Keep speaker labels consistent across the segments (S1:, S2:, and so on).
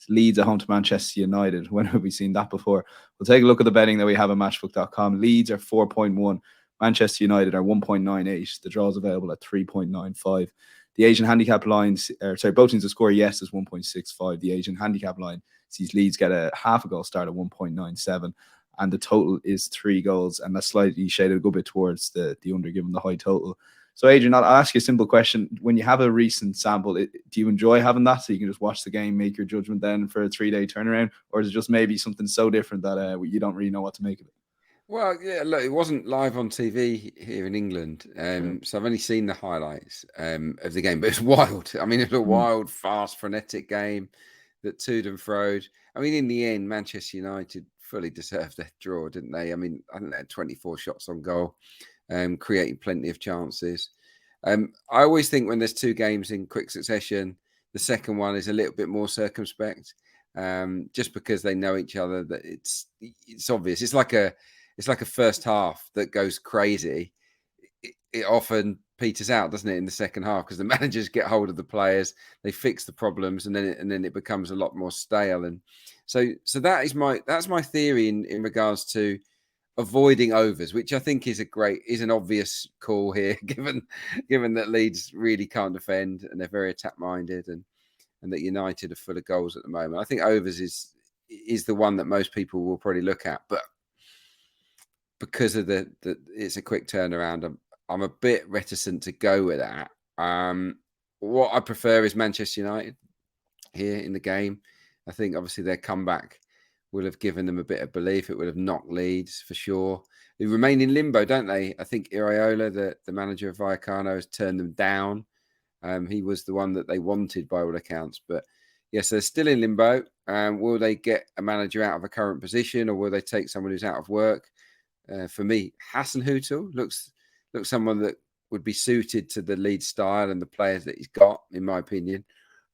S1: It's Leeds at home to Manchester United. When have we seen that before? We'll take a look at the betting that we have at matchbook.com. Leeds are 4.1. Manchester United are 1.98. The draw is available at 3.95. The Asian handicap lines, both teams to score yes is 1.65. The Asian handicap line sees Leeds get a half a goal start at 1.97. And the total is 3 goals. And that's slightly shaded a good bit towards the under, given the high total. So, Adrian, I'll ask you a simple question. When you have a recent sample, do you enjoy having that so you can just watch the game, make your judgment then for a 3-day turnaround? Or is it just maybe something so different that you don't really know what to make of it?
S2: Well, yeah, look, it wasn't live on TV here in England. So I've only seen the highlights of the game, but it's wild. I mean, it's a wild, fast, frenetic game that toed and froed. I mean, in the end, Manchester United fully deserved their draw, didn't they? I mean, I think they had 24 shots on goal, creating plenty of chances. I always think when there's 2 games in quick succession, the second one is a little bit more circumspect, just because they know each other. That it's obvious. It's like a first half that goes crazy. It often peters out, doesn't it, in the second half, because the managers get hold of the players, they fix the problems, and then it becomes a lot more stale. And so that's my theory in regards to avoiding overs, which I think is an obvious call here, given that Leeds really can't defend and they're very attack minded, and that United are full of goals at the moment. I think overs is the one that most people will probably look at, but because of the it's a quick turnaround, I'm a bit reticent to go with that. What I prefer is Manchester United here in the game. I think obviously their comeback will have given them a bit of belief. It would have knocked Leeds for sure. They remain in limbo, don't they? I think Iraola, the manager of Vallecano, has turned them down. He was the one that they wanted by all accounts. But yes, they're still in limbo. Will they get a manager out of a current position, or will they take someone who's out of work? For me, Hasenhüttl looks someone that would be suited to the Leeds style and the players that he's got, in my opinion.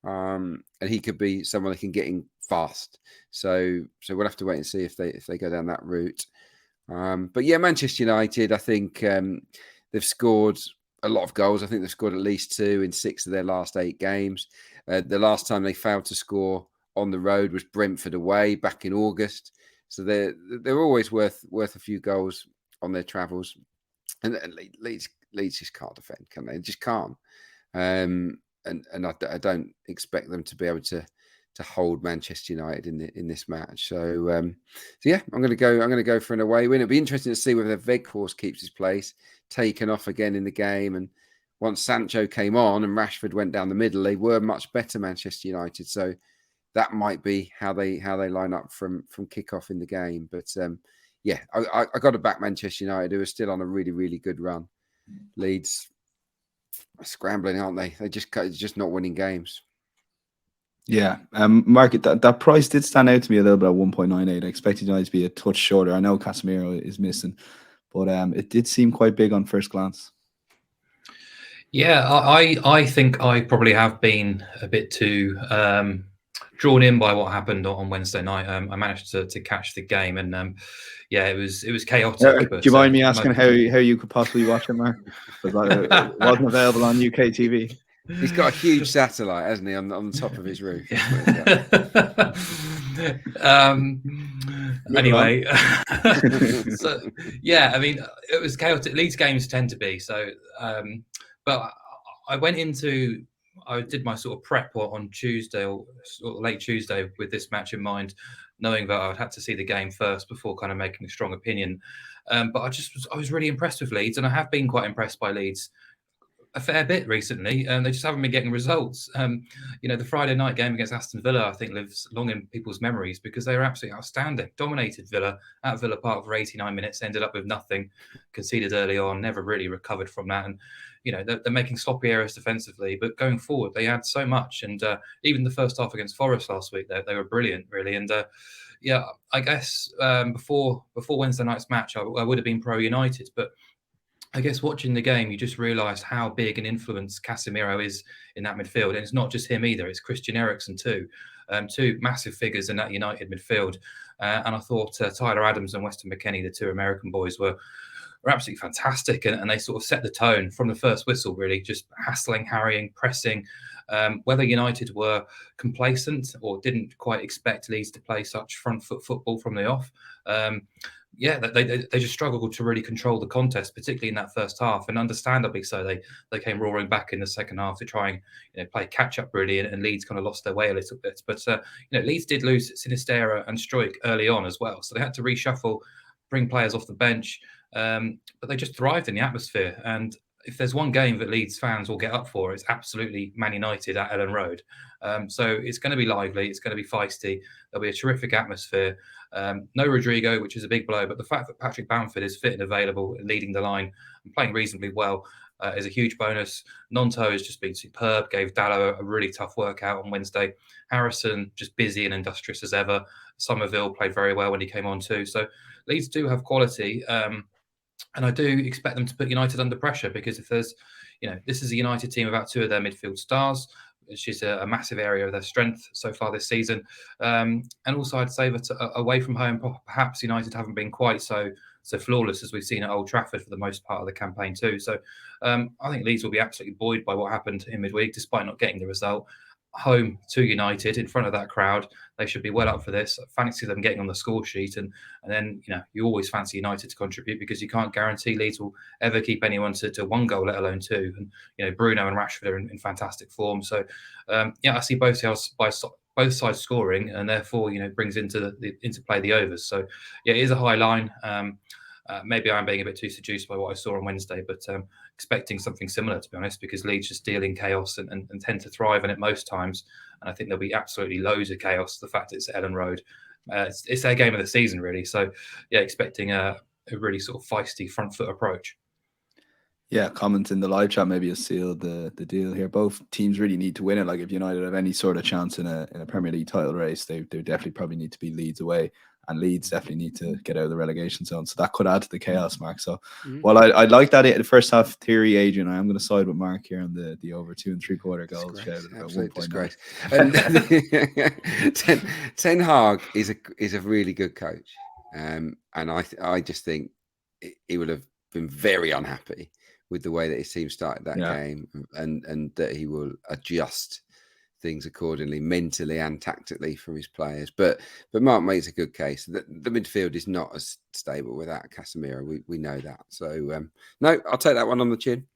S2: And he could be someone that can get in fast. So we'll have to wait and see if they go down that route. But yeah, Manchester United, I think they've scored a lot of goals. I think they've scored at least 2 in 6 of their last 8 games. The last time they failed to score on the road was Brentford away back in August. So they're always worth a few goals on their travels. And Leeds just can't defend, can they? They just can't. And I don't expect them to be able to hold Manchester United in this match. So yeah, I'm going to go for an away win. It'll be interesting to see whether Weghorst keeps his place, taken off again in the game. And once Sancho came on and Rashford went down the middle, they were much better, Manchester United. So that might be how they line up from kickoff in the game. But yeah, I got to back Manchester United, who are still on a really, really good run. Leeds are scrambling, aren't they? They're just not winning games.
S1: Yeah, Mark, that price did stand out to me a little bit at 1.98. I expected United to be a touch shorter. I know Casemiro is missing, but it did seem quite big on first glance.
S3: Yeah, I think I probably have been a bit too drawn in by what happened on Wednesday night. I managed to catch the game, and yeah, it was chaotic.
S1: Do you mind me asking how you could possibly watch it, Mark? Because it wasn't available on UK TV.
S2: He's got a huge satellite, hasn't he, on the top of his roof?
S3: Anyway, so yeah, I mean, it was chaotic. Leeds games tend to be so, but I did my sort of prep on Tuesday or late Tuesday with this match in mind, knowing that I would have to see the game first before kind of making a strong opinion. But I was really impressed with Leeds, and I have been quite impressed by Leeds a fair bit recently. They just haven't been getting results. The Friday night game against Aston Villa, I think, lives long in people's memories because they were absolutely outstanding. Dominated Villa at Villa Park for 89 minutes, ended up with nothing, conceded early on, never really recovered from that. And they're making sloppy errors defensively, but going forward, they had so much. And even the first half against Forest last week, they were brilliant, really. And yeah, I guess before Wednesday night's match, I would have been pro United, but I guess watching the game, you just realise how big an influence Casemiro is in that midfield. And it's not just him either. It's Christian Eriksen too. Two massive figures in that United midfield. And I thought Tyler Adams and Weston McKennie, the 2 American boys, were absolutely fantastic. And they sort of set the tone from the first whistle, really, just hassling, harrying, pressing. Whether United were complacent or didn't quite expect Leeds to play such front foot football from the off, they just struggled to really control the contest, particularly in that first half, and understandably so. They came roaring back in the second half to try and play catch up really, and Leeds kind of lost their way a little bit. But Leeds did lose Sinistera and Struijk early on as well, so they had to reshuffle, bring players off the bench, but they just thrived in the atmosphere. And if there's one game that Leeds fans will get up for, it's absolutely Man United at Ellen Road. So it's going to be lively, it's going to be feisty. There'll be a terrific atmosphere. No Rodrigo, which is a big blow, but the fact that Patrick Bamford is fit and available and leading the line and playing reasonably well is a huge bonus. Nonto has just been superb, gave Dallo a really tough workout on Wednesday. Harrison, just busy and industrious as ever. Somerville played very well when he came on too. So Leeds do have quality. And I do expect them to put United under pressure, because if there's, this is a United team about two of their midfield stars, which is a massive area of their strength so far this season. And also, I'd say that away from home, perhaps United haven't been quite so flawless as we've seen at Old Trafford for the most part of the campaign too. So I think Leeds will be absolutely buoyed by what happened in midweek, despite not getting the result. Home to United in front of that crowd, they should be well up for this. I fancy them getting on the score sheet, and then you always fancy United to contribute, because you can't guarantee Leeds will ever keep anyone to one goal, let alone two. And Bruno and Rashford are in fantastic form. So I see both sides scoring, and therefore brings into play the overs. So it is a high line. Maybe I'm being a bit too seduced by what I saw on Wednesday, but expecting something similar, to be honest, because Leeds just deal in chaos and tend to thrive in it most times. And I think there'll be absolutely loads of chaos. The fact it's at Ellen Road, it's their game of the season, really. So, expecting a really sort of feisty front foot approach.
S1: Yeah, comment in the live chat maybe has sealed the deal here. Both teams really need to win it. Like, if United have any sort of chance in a Premier League title race, they definitely probably need to be Leeds away, and Leeds definitely need to get out of the relegation zone. So that could add to the chaos, Mark. So, well, I like that the first half theory, Adrian. I am going to side with Mark here on the over 2 3/4 goals.
S2: Absolute disgrace. Ten Hag is a really good coach, and I just think he would have been very unhappy with the way that his team started that game, and that he will adjust things accordingly, mentally and tactically, from his players. But Mark makes a good case. The midfield is not as stable without Casemiro. We know that. So no, I'll take that one on the chin.